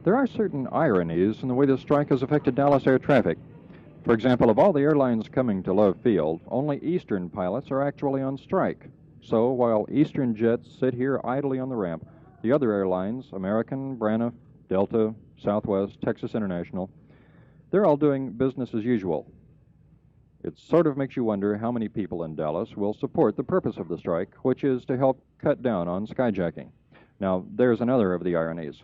There are certain ironies in the way the strike has affected Dallas air traffic. For example, of all the airlines coming to Love Field, only Eastern pilots are actually on strike. So while Eastern jets sit here idly on the ramp, the other airlines, American, Braniff, Delta, Southwest, Texas International, they're all doing business as usual. It sort of makes you wonder how many people in Dallas will support the purpose of the strike, which is to help cut down on skyjacking. Now, there's another of the ironies.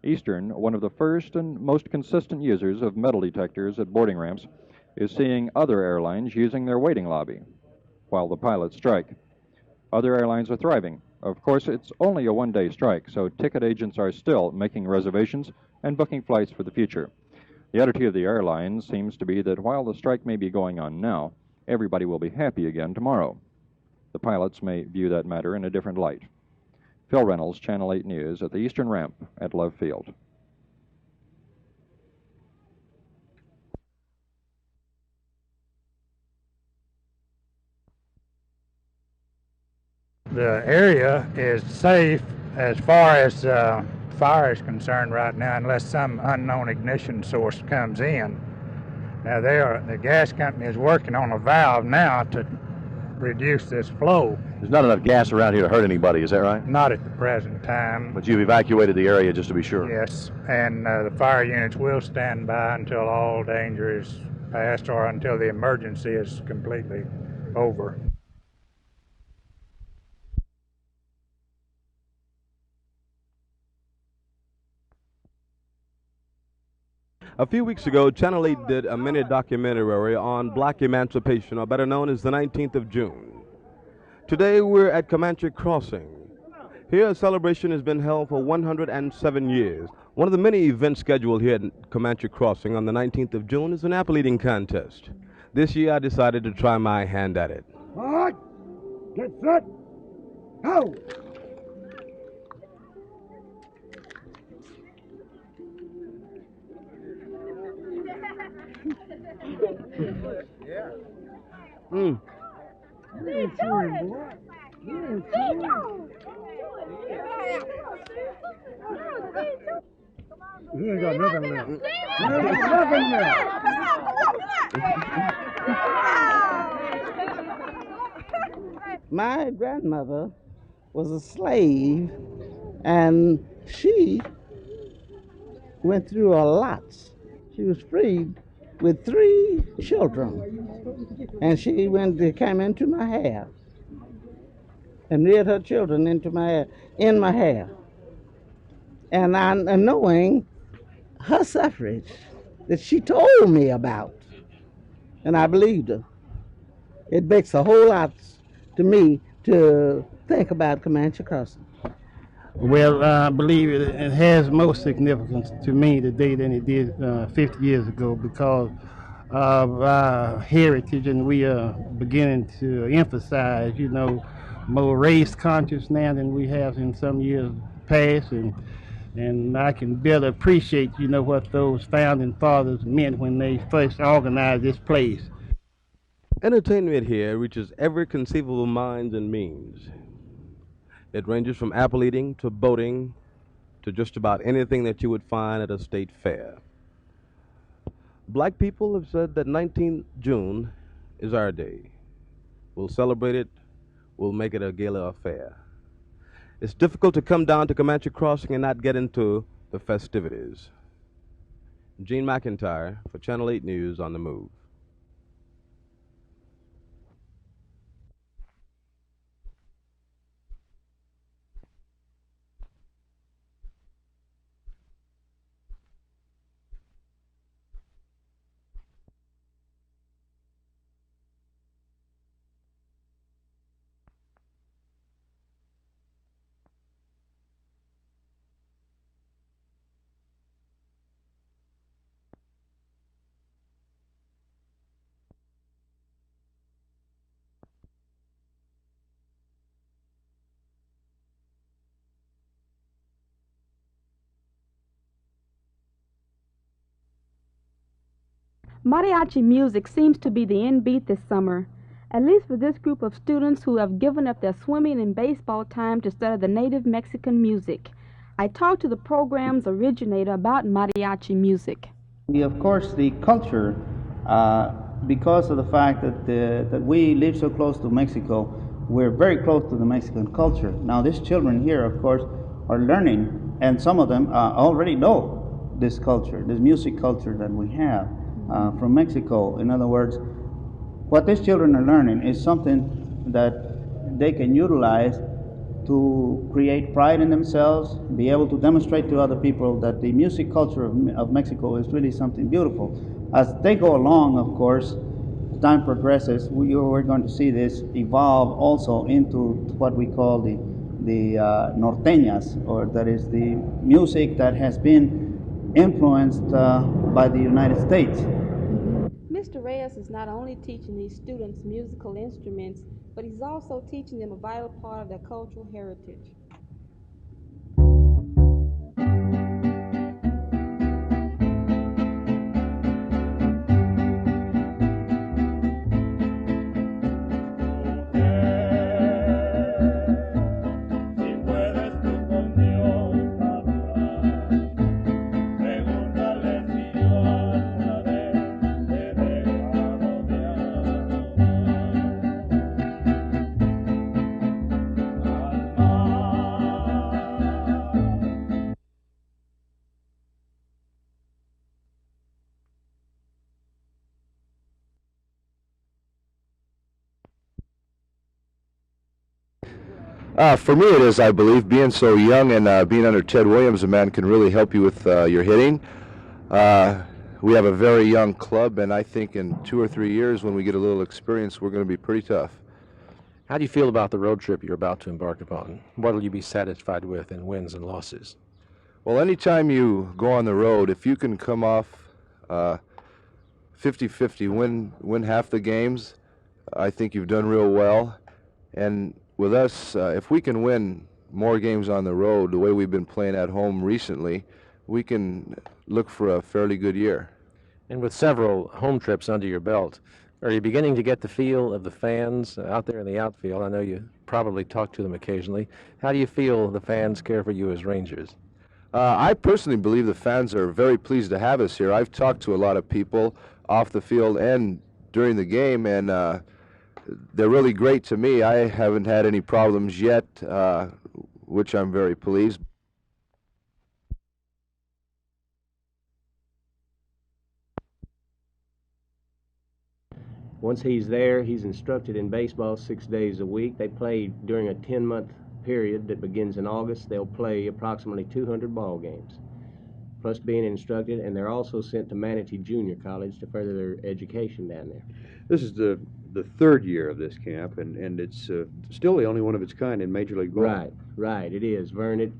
Eastern, one of the first and most consistent users of metal detectors at boarding ramps, is seeing other airlines using their waiting lobby while the pilots strike. Other airlines are thriving. Of course, it's only a one-day strike, so ticket agents are still making reservations and booking flights for the future. The attitude of the airlines seems to be that while the strike may be going on now, everybody will be happy again tomorrow. The pilots may view that matter in a different light. Phil Reynolds, Channel 8 News, at the Eastern Ramp at Love Field. The area is safe as far as fire is concerned right now, unless some unknown ignition source comes in. Now, the gas company is working on a valve now to reduce this flow. There's not enough gas around here to hurt anybody, is that right? Not at the present time. But you've evacuated the area just to be sure. Yes, and the fire units will stand by until all danger is past or until the emergency is completely over. A few weeks ago, Channel 8 did a mini documentary on black emancipation, or better known as the 19th of June. Today, we're at Comanche Crossing. Here, a celebration has been held for 107 years. One of the many events scheduled here at Comanche Crossing on the 19th of June is an apple eating contest. This year, I decided to try my hand at it. All right, get set, go! Yeah. You ain't chewing, boy. You ain't chewing. You ain't got nothing left. You ain't got nothing left. My grandmother was a slave, and she went through a lot. She was freed with 3 children, and she came into my hair and reared her children in my hair. And knowing her suffrage that she told me about, and I believed her, it makes a whole lot to me to think about Comanche Crossing. Well, I believe it has more significance to me today than it did 50 years ago because of our heritage, and we are beginning to emphasize, more race conscious now than we have in some years past, and I can better appreciate, what those founding fathers meant when they first organized this place. Entertainment here reaches every conceivable mind and means. It ranges from apple eating to boating to just about anything that you would find at a state fair. Black people have said that 19th June is our day. We'll celebrate it. We'll make it a gala affair. It's difficult to come down to Comanche Crossing and not get into the festivities. Gene McIntyre for Channel 8 News on the Move. Mariachi music seems to be the in beat this summer, at least for this group of students who have given up their swimming and baseball time to study the native Mexican music. I talked to the program's originator about mariachi music. Of course, the culture, because of the fact that we live so close to Mexico, we're very close to the Mexican culture. Now, these children here, of course, are learning, and some of them already know this culture, this music culture that we have from Mexico. In other words, what these children are learning is something that they can utilize to create pride in themselves, be able to demonstrate to other people that the music culture of Mexico is really something beautiful. As they go along, of course, as time progresses, we're going to see this evolve also into what we call the norteñas, or that is the music that has been influenced by the United States. Mr. Reyes is not only teaching these students musical instruments, but he's also teaching them a vital part of their cultural heritage. For me, it is, I believe, being so young and being under Ted Williams, a man can really help you with your hitting. We have a very young club, and I think in 2 or 3 years, when we get a little experience, we're going to be pretty tough. How do you feel about the road trip you're about to embark upon? What will you be satisfied with in wins and losses? Well, anytime you go on the road, if you can come off 50-50, win half the games, I think you've done real well. And with us, if we can win more games on the road, the way we've been playing at home recently, we can look for a fairly good year. And with several home trips under your belt, are you beginning to get the feel of the fans out there in the outfield? I know you probably talk to them occasionally. How do you feel the fans care for you as Rangers? I personally believe the fans are very pleased to have us here. I've talked to a lot of people off the field and during the game, and they're really great to me. I haven't had any problems yet, which I'm very pleased. Once he's there, he's instructed in baseball 6 days a week. They play during a 10-month period that begins in August. They'll play approximately 200 ball games, plus being instructed, and they're also sent to Manatee Junior College to further their education down there. This is the third year of this camp, and it's still the only one of its kind in Major League Ball. Right, it is, Verne.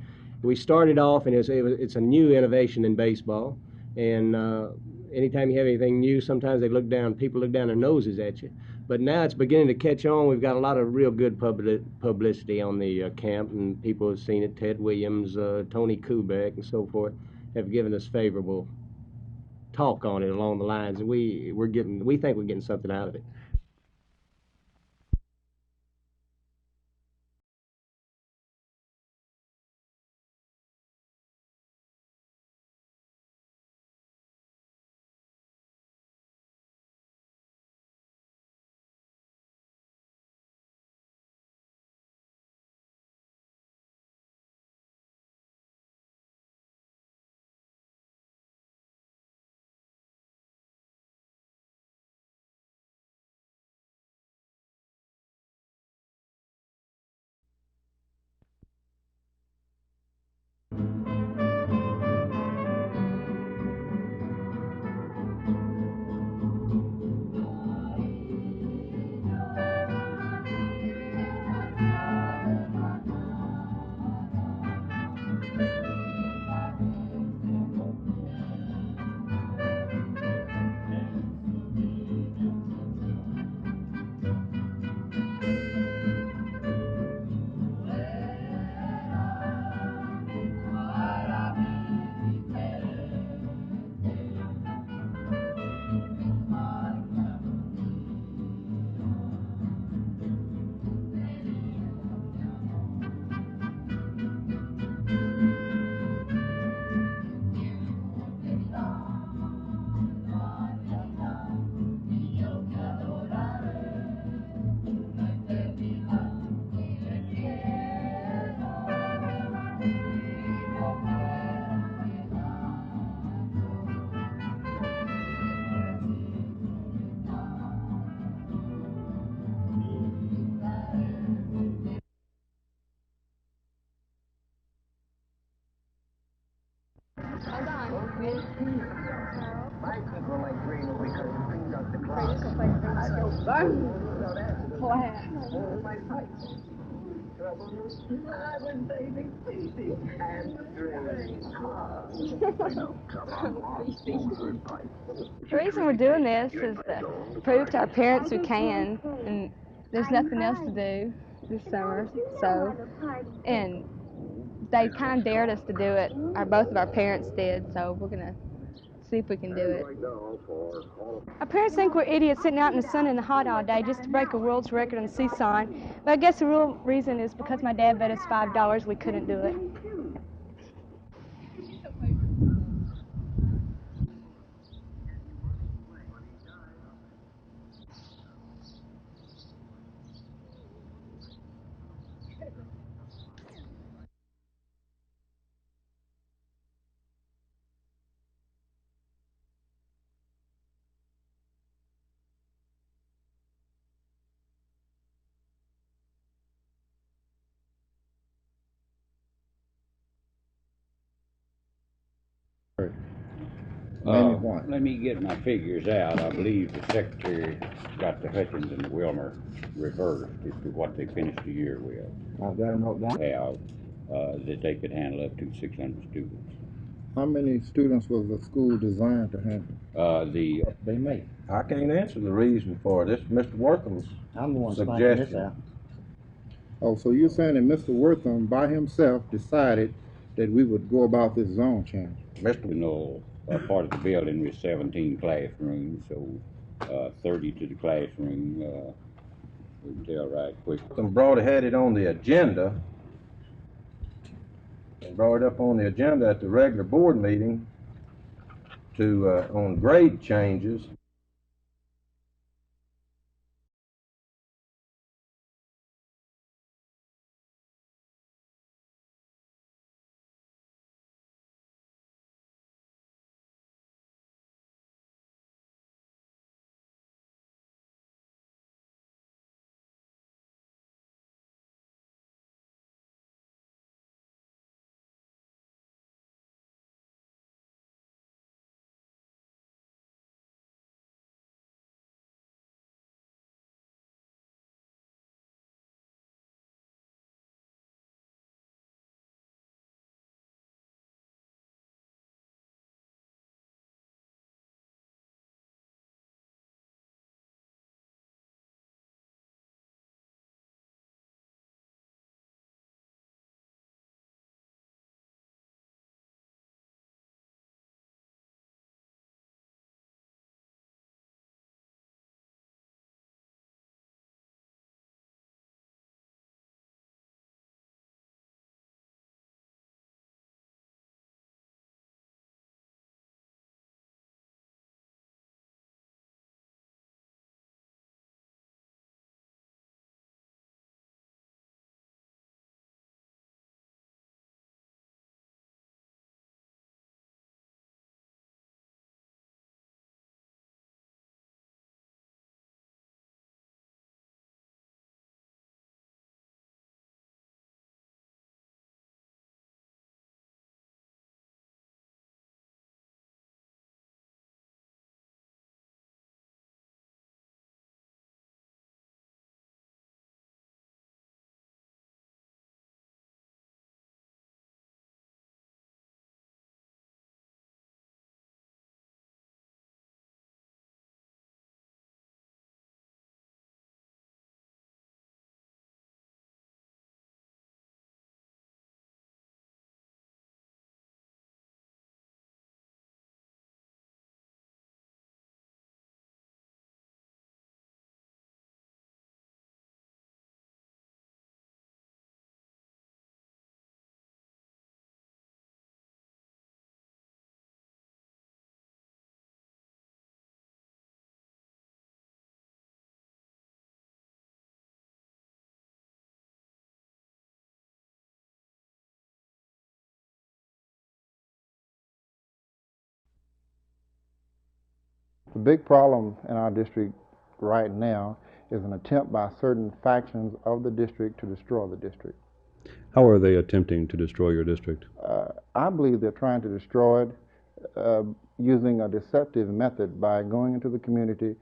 We started off, and it's a new innovation in baseball, and anytime you have anything new, sometimes people look down their noses at you. But now it's beginning to catch on. We've got a lot of real good publicity on the camp, and people have seen it. Ted Williams, Tony Kubek, and so forth have given us favorable talk on it along the lines, and we think we're getting something out of it. The reason we're doing this is to prove to our parents we can, and there's nothing else to do this summer, so, and they kind of dared us to do it, or both of our parents did, so we're going to see if we can do it. Our parents think we're idiots sitting out in the sun in the hot all day just to break a world's record on the seesaw, but I guess the real reason is because my dad bet us $5 we couldn't do it. Let me get my figures out. I believe the Secretary got the Hutchins and the Wilmer reversed as to what they finished the year with. I've got them note down. Have, that they could handle up to 600 students. How many students was the school designed to handle? They may. I can't answer the reason for it. It's Mr. Wortham's I'm the one suggestion. Oh, so you're saying that Mr. Wortham by himself decided that we would go about this zone change? No, part of the building was 17 classrooms, so 30 to the classroom. We can tell right quick. Some had it on the agenda, and brought it up on the agenda at the regular board meeting to on grade changes. The big problem in our district right now is an attempt by certain factions of the district to destroy the district. How are they attempting to destroy your district? I believe they're trying to destroy it using a deceptive method by going into the community,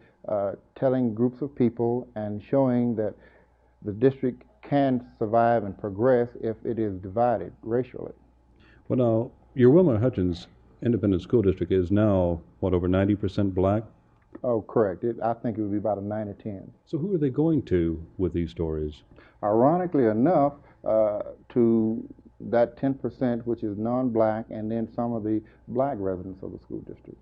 telling groups of people and showing that the district can survive and progress if it is divided racially. Well, now, your Wilma Hutchins Independent School District is now, what, over 90% black? Oh, correct. I think it would be about a 9 or 10. So who are they going to with these stories? Ironically enough, to that 10% which is non-black, and then some of the black residents of the school district.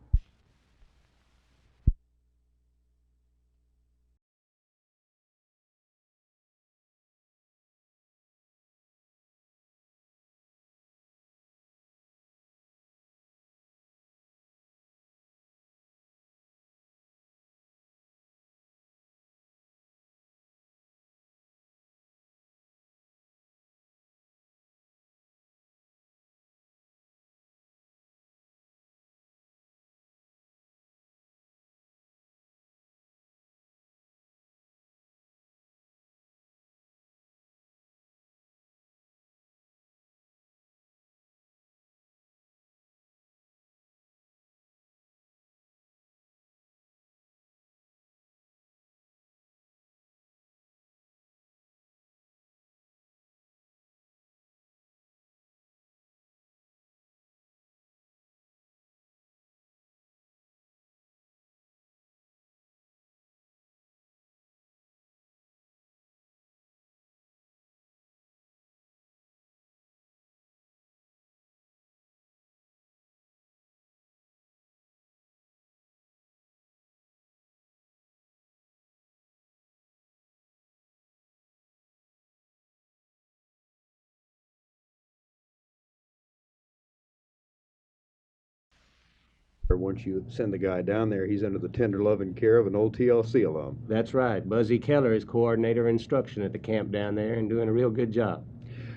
Once you send the guy down there, he's under the tender loving care of an old TLC alum. That's right. Buzzy Keller is coordinator of instruction at the camp down there and doing a real good job.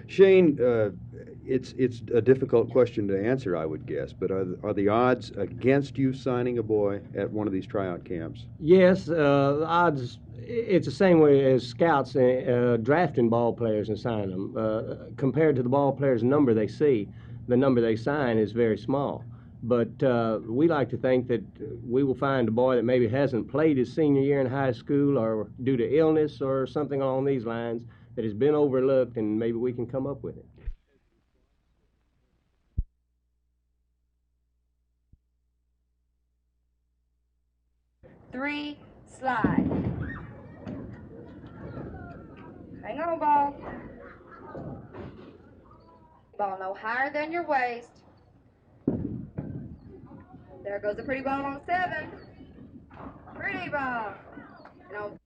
Shane, it's a difficult question to answer, I would guess, but are the odds against you signing a boy at one of these tryout camps? Yes, the odds, it's the same way as scouts drafting ball players and signing them. Compared to the ball players' number they see, the number they sign is very small. But we like to think that we will find a boy that maybe hasn't played his senior year in high school or due to illness or something along these lines that has been overlooked, and maybe we can come up with it. Three, slide. Hang on, ball. Ball no higher than your waist. There goes the pretty ball on 7. Pretty ball. No.